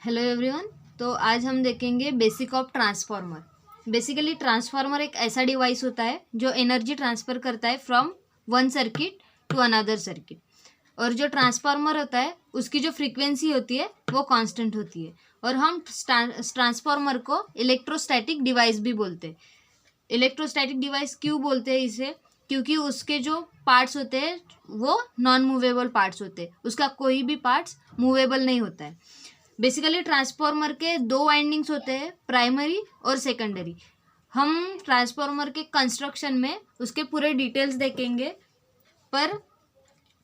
Hello everyone. तो आज हम देखेंगे basic of transformer. Basically transformer एक ऐसा डिवाइस होता है जो एनर्जी ट्रांसफ़र करता है from one circuit to another circuit. और जो ट्रांसफार्मर होता है उसकी जो फ्रीक्वेंसी होती है वो कांस्टेंट होती है। और हम ट्रांसफार्मर को इलेक्ट्रोस्टैटिक डिवाइस भी बोलते हैं। इलेक्ट्रोस्टैटिक डिवाइस क्यों बोलते हैं इसे? क्योंकि उसके जो पार्ट्स होते हैं वो नॉन मूवेबल पार्ट्स होते हैं, उसका कोई भी पार्ट्स मूवेबल नहीं होता है। बेसिकली ट्रांसफार्मर के दो वाइंडिंग्स होते हैं, प्राइमरी और सेकेंडरी। हम ट्रांसफार्मर के कंस्ट्रक्शन में उसके पूरे डिटेल्स देखेंगे, पर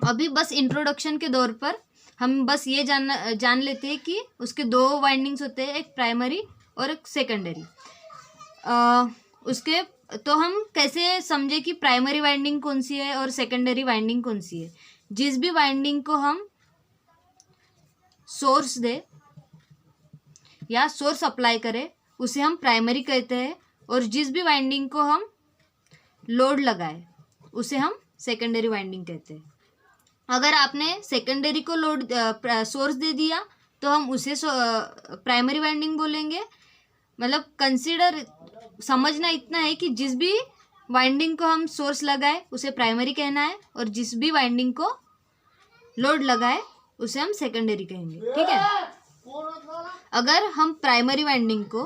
अभी बस इंट्रोडक्शन के दौर पर हम बस ये जान लेते हैं कि उसके दो वाइंडिंग्स होते हैं, एक प्राइमरी और एक सेकेंडरी। उसके तो हम कैसे समझे कि प्राइमरी वाइंडिंग कौन सी है और सेकेंडरी वाइंडिंग कौन सी है? जिस भी वाइंडिंग को हम सोर्स दे या सोर्स अप्लाई करें उसे हम प्राइमरी कहते हैं, और जिस भी वाइंडिंग को हम लोड लगाए उसे हम सेकेंडरी वाइंडिंग कहते हैं। अगर आपने सेकेंडरी को लोड सोर्स दे दिया तो हम उसे प्राइमरी वाइंडिंग बोलेंगे। मतलब कंसीडर समझना इतना है कि जिस भी वाइंडिंग को हम सोर्स लगाए उसे प्राइमरी कहना है, और जिस भी वाइंडिंग को लोड लगाए उसे हम सेकेंडरी कहेंगे। ठीक है। अगर हम प्राइमरी वाइंडिंग को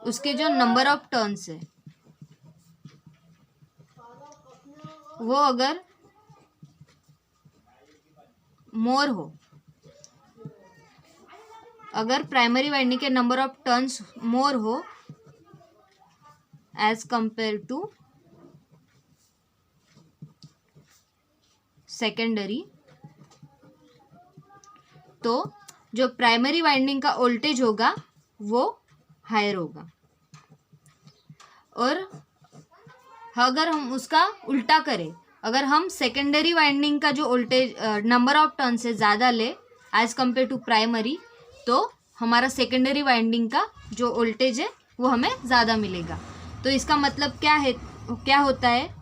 उसके जो नंबर ऑफ टर्न्स है वो अगर मोर हो, अगर प्राइमरी वाइंडिंग के नंबर ऑफ टर्न्स मोर हो एज कंपेयर टू सेकेंडरी, तो जो प्राइमरी वाइंडिंग का वोल्टेज होगा वो हायर होगा। और अगर हम उसका उल्टा करें, अगर हम सेकेंडरी वाइंडिंग का जो वोल्टेज नंबर ऑफ टर्न से ज़्यादा ले एज कंपेयर टू प्राइमरी, तो हमारा सेकेंडरी वाइंडिंग का जो वोल्टेज है वो हमें ज़्यादा मिलेगा। तो इसका मतलब क्या होता है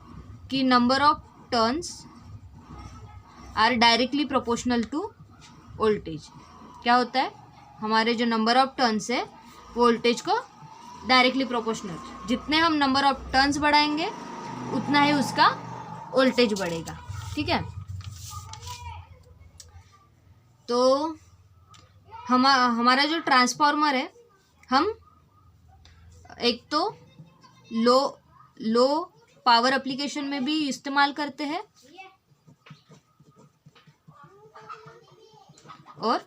कि number of turns are directly proportional to voltage. क्या होता है? हमारे जो नंबर ऑफ टर्न्स है वोल्टेज को डायरेक्टली प्रोपोर्शनल, जितने हम नंबर ऑफ टर्न्स बढ़ाएंगे उतना ही उसका वोल्टेज बढ़ेगा। ठीक है। तो हमारा जो ट्रांसफार्मर है हम एक तो लो पावर एप्लीकेशन में भी इस्तेमाल करते हैं, और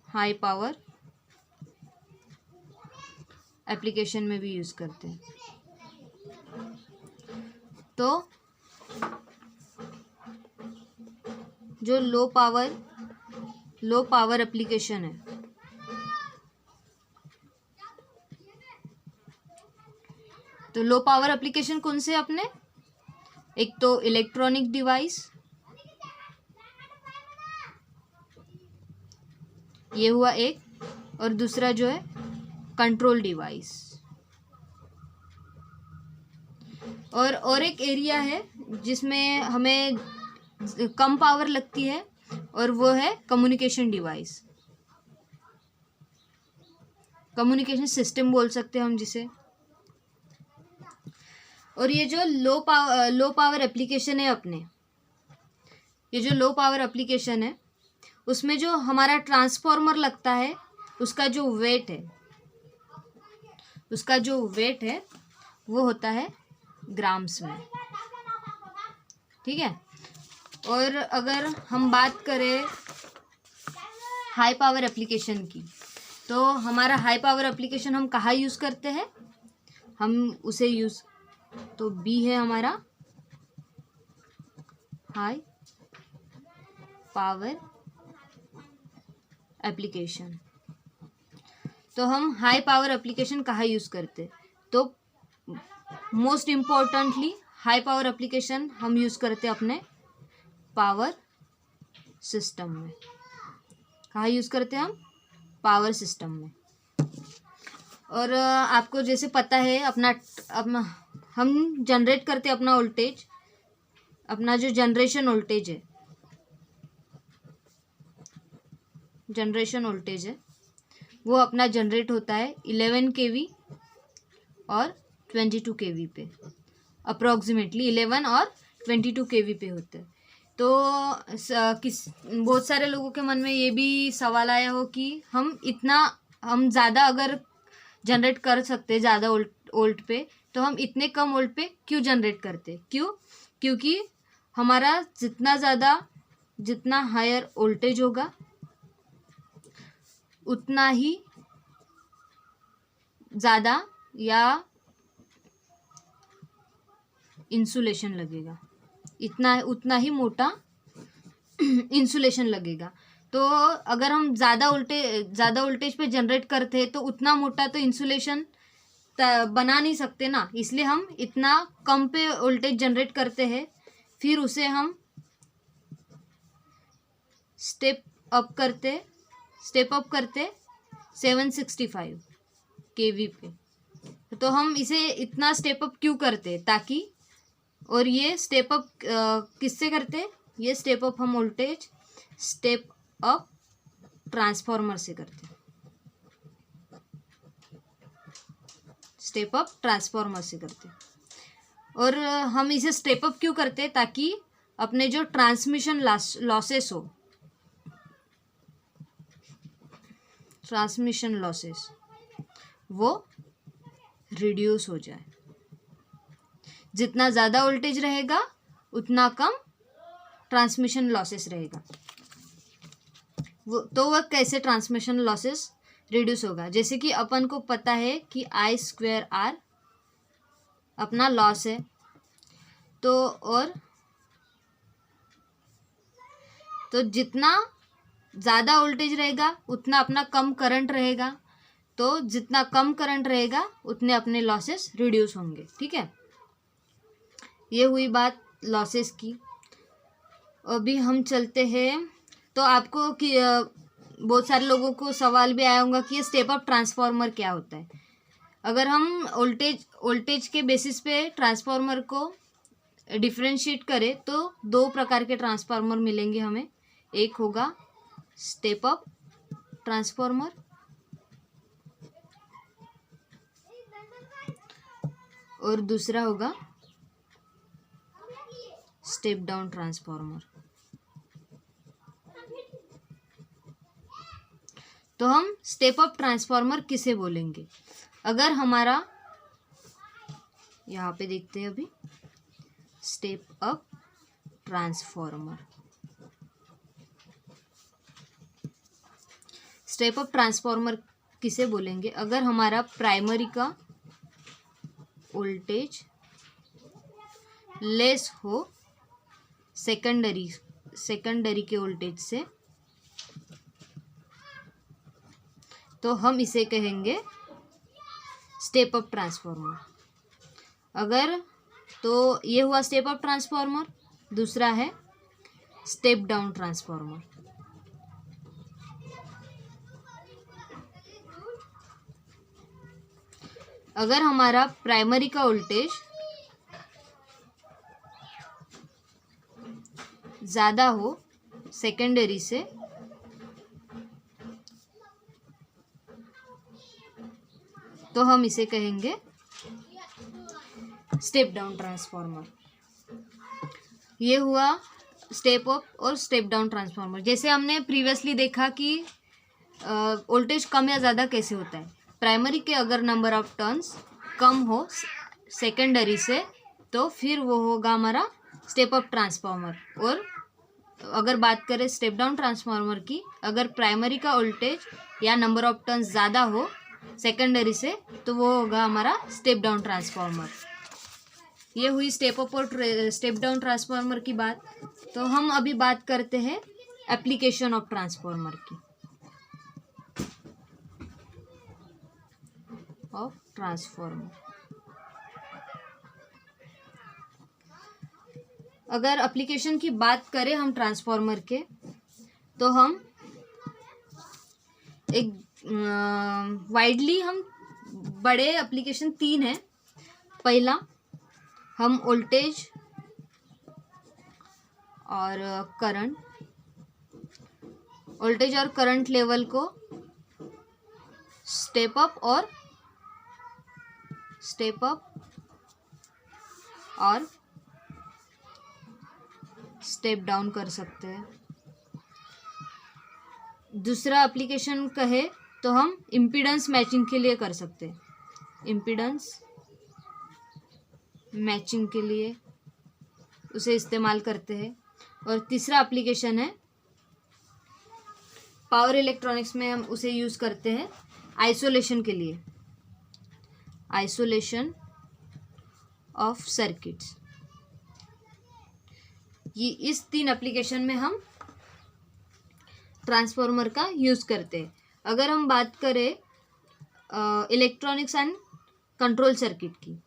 हाई पावर एप्लीकेशन में भी यूज़ करते हैं। तो जो लो पावर एप्लीकेशन है, तो लो पावर एप्लीकेशन कौन से अपने? एक तो इलेक्ट्रॉनिक डिवाइस, ये हुआ एक, और दूसरा जो है कंट्रोल डिवाइस। और एक एरिया है जिसमें हमें कम पावर लगती है, और वो है कम्युनिकेशन डिवाइस, कम्युनिकेशन सिस्टम बोल सकते हैं हम जिसे। और ये जो लो पावर एप्लीकेशन है अपने, ये जो लो पावर एप्लीकेशन है उसमें जो हमारा ट्रांसफार्मर लगता है उसका जो वेट है वो होता है ग्राम्स में। ठीक है। और अगर हम बात करें हाई पावर एप्लीकेशन की, तो हमारा हाई पावर एप्लीकेशन हम कहाँ यूज़ करते हैं? हम उसे तो बी है हमारा हाई पावर एप्लीकेशन। तो हम हाई पावर एप्लीकेशन कहाँ यूज़ करते? तो most importantly high power application हम यूज़ करते अपने पावर सिस्टम में। कहाँ यूज़ करते हैं हम? पावर सिस्टम में। और आपको जैसे पता है अपना हम जनरेट करते अपना वोल्टेज, अपना जो जनरेशन वोल्टेज है वो अपना जनरेट होता है 11 kV और 22 kV पे, अप्रॉक्सीमेटली 11 और 22 kV पे होता है। तो बहुत सारे लोगों के मन में ये भी सवाल आया हो कि हम ज़्यादा अगर जनरेट कर सकते ज़्यादा वोल्ट पे, तो हम इतने कम वोल्ट पे क्यों जनरेट करते? क्योंकि हमारा जितना हायर वोल्टेज होगा उतना ही ज़्यादा या इंसुलेशन लगेगा, उतना ही मोटा इंसुलेशन लगेगा। तो अगर हम ज़्यादा वोल्टेज पे जनरेट करते हैं तो उतना मोटा तो इंसुलेशन बना नहीं सकते ना, इसलिए हम इतना कम पे वोल्टेज जनरेट करते हैं, फिर उसे हम स्टेप अप करते 765 kV पे। तो हम इसे इतना स्टेप अप क्यों करते? ताकि, और ये स्टेप अप किससे करते? ये स्टेप अप हम वोल्टेज स्टेप अप ट्रांसफार्मर से करते, स्टेप अप ट्रांसफार्मर से करते। और हम इसे स्टेप अप क्यों करते? ताकि अपने जो ट्रांसमिशन लॉसेस हो, वो रिड्यूस हो जाए। जितना ज़्यादा वोल्टेज रहेगा उतना कम ट्रांसमिशन लॉसेस रहेगा। वह कैसे ट्रांसमिशन लॉसेस रिड्यूस होगा? जैसे कि अपन को पता है कि I²R अपना लॉस है, तो जितना ज़्यादा वोल्टेज रहेगा उतना अपना कम करंट रहेगा, तो जितना कम करंट रहेगा उतने अपने लॉसेस रिड्यूस होंगे। ठीक है, ये हुई बात लॉसेस की। अभी हम चलते हैं, तो आपको कि बहुत सारे लोगों को सवाल भी आया होगा कि ये स्टेप अप ट्रांसफार्मर क्या होता है। अगर हम वोल्टेज के बेसिस पे ट्रांसफार्मर को डिफरेंशिएट करें तो 2 प्रकार के ट्रांसफार्मर मिलेंगे हमें। एक होगा स्टेप अप ट्रांसफार्मर और दूसरा होगा स्टेप डाउन ट्रांसफार्मर। तो हम स्टेप अप ट्रांसफार्मर किसे बोलेंगे? अगर हमारा, यहाँ पे देखते हैं अभी, स्टेप अप ट्रांसफार्मर किसे बोलेंगे? अगर हमारा प्राइमरी का वोल्टेज लेस हो सेकेंडरी के वोल्टेज से, तो हम इसे कहेंगे स्टेप अप ट्रांसफार्मर। तो ये हुआ स्टेप अप ट्रांसफार्मर। दूसरा है स्टेप डाउन ट्रांसफार्मर। अगर हमारा प्राइमरी का वोल्टेज ज़्यादा हो सेकेंडरी से, तो हम इसे कहेंगे स्टेप डाउन ट्रांसफार्मर। ये हुआ स्टेप अप और स्टेप डाउन ट्रांसफार्मर। जैसे हमने प्रीवियसली देखा कि वोल्टेज कम या ज़्यादा कैसे होता है। प्राइमरी के अगर नंबर ऑफ टर्न्स कम हो सेकेंडरी से, तो फिर वो होगा हमारा स्टेप अप ट्रांसफार्मर। और अगर बात करें स्टेप डाउन ट्रांसफार्मर की, अगर प्राइमरी का वोल्टेज या नंबर ऑफ टर्न्स ज़्यादा हो सेकेंडरी से, तो वो होगा हमारा स्टेप डाउन ट्रांसफार्मर। ये हुई स्टेप अप और स्टेप डाउन ट्रांसफार्मर की बात। तो हम अभी बात करते हैं एप्लीकेशन ऑफ ट्रांसफार्मर की। अगर एप्लीकेशन की बात करें हम ट्रांसफार्मर के, तो हम एक वाइडली हम बड़े एप्लीकेशन 3 हैं। पहला, हम वोल्टेज और करंट लेवल को स्टेप अप और स्टेप डाउन कर सकते हैं। दूसरा एप्लीकेशन कहे तो हम इम्पीडेंस मैचिंग के लिए कर सकते हैं, इम्पीडेंस मैचिंग के लिए उसे इस्तेमाल करते हैं। और तीसरा एप्लीकेशन है पावर इलेक्ट्रॉनिक्स में हम उसे यूज़ करते हैं आइसोलेशन के लिए, आइसोलेशन ऑफ सर्किट्स। ये इस 3 एप्लीकेशन में हम ट्रांसफार्मर का यूज़ करते हैं। अगर हम बात करें इलेक्ट्रॉनिक्स एंड कंट्रोल सर्किट की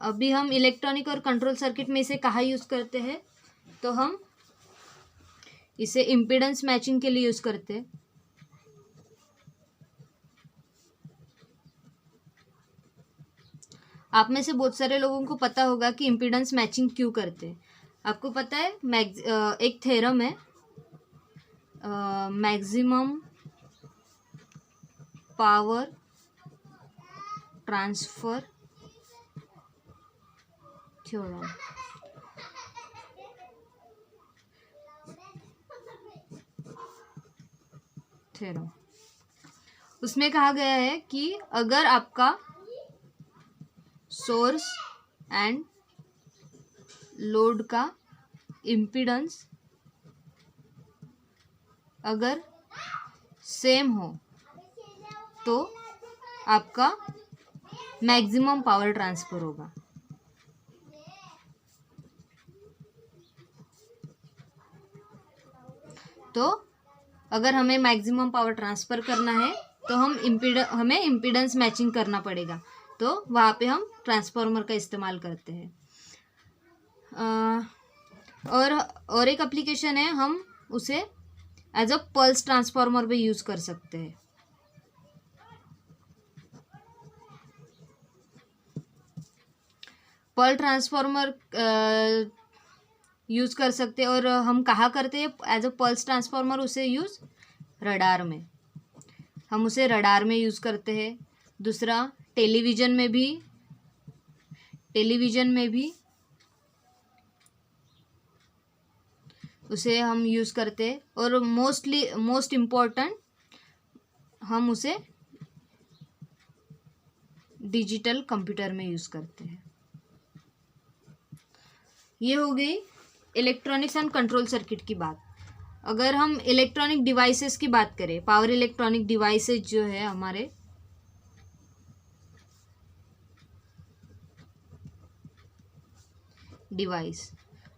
अभी हम इलेक्ट्रॉनिक और कंट्रोल सर्किट में इसे कहाँ यूज़ करते हैं, तो हम इसे इम्पीडेंस मैचिंग के लिए यूज़ करते हैं। आप में से बहुत सारे लोगों को पता होगा कि इम्पीडेंस मैचिंग क्यों करते हैं। आपको पता है एक थ्योरम है, मैक्सिमम पावर ट्रांसफर थ्योरम। उसमें कहा गया है कि अगर आपका सोर्स एंड लोड का इम्पीडेंस अगर सेम हो तो आपका मैक्सिमम पावर ट्रांसफर होगा। तो अगर हमें मैक्सिमम पावर ट्रांसफ़र करना है तो हमें इम्पीडेंस मैचिंग करना पड़ेगा, तो वहाँ पे हम ट्रांसफार्मर का इस्तेमाल करते हैं। और एक एप्लीकेशन है, हम उसे एज अ पल्स ट्रांसफार्मर भी यूज़ कर सकते हैं। पल्स ट्रांसफार्मर यूज़ कर सकते हैं। और हम कहाँ करते हैं एज अ पल्स ट्रांसफार्मर उसे यूज़? रडार में, हम उसे रडार में यूज़ करते हैं। दूसरा, टेलीविज़न में भी उसे हम यूज़ करते हैं। और मोस्ट इम्पॉर्टेंट, हम उसे डिजिटल कंप्यूटर में यूज़ करते हैं। ये हो गई इलेक्ट्रॉनिक्स एंड कंट्रोल सर्किट की बात। अगर हम इलेक्ट्रॉनिक डिवाइसेस की बात करें, पावर इलेक्ट्रॉनिक डिवाइसेस जो है हमारे, डिवाइस,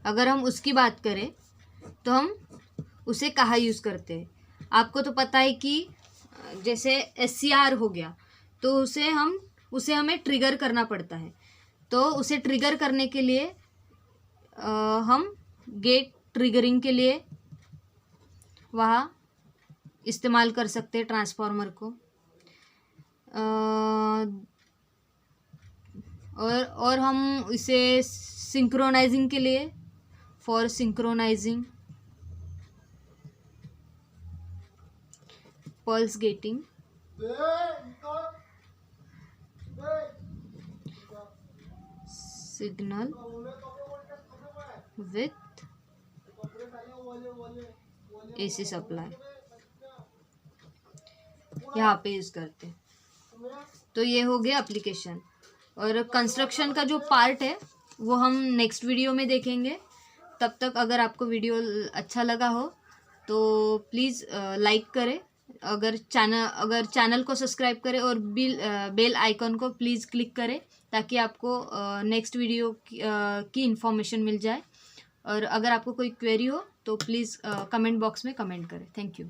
अगर हम उसकी बात करें तो हम उसे कहाँ यूज़ करते हैं? आपको तो पता है कि जैसे SCR हो गया तो उसे हमें ट्रिगर करना पड़ता है। तो उसे ट्रिगर करने के लिए हम गेट ट्रिगरिंग के लिए वहाँ इस्तेमाल कर सकते हैं ट्रांसफार्मर को। और हम इसे सिंक्रोनाइजिंग के लिए, for synchronising pulse getting, signal with AC supply, यहाँ पे यूज़ करते हैं। तो ये हो गया एप्लीकेशन। और कंस्ट्रक्शन का जो पार्ट है वो हम नेक्स्ट वीडियो में देखेंगे। तब तक अगर आपको वीडियो अच्छा लगा हो तो प्लीज़ लाइक करें, अगर चैनल को सब्सक्राइब करें और बेल आइकन को प्लीज़ क्लिक करें ताकि आपको नेक्स्ट वीडियो की इन्फॉर्मेशन मिल जाए। और अगर आपको कोई क्वेरी हो तो प्लीज़ कमेंट बॉक्स में कमेंट करें। Thank you.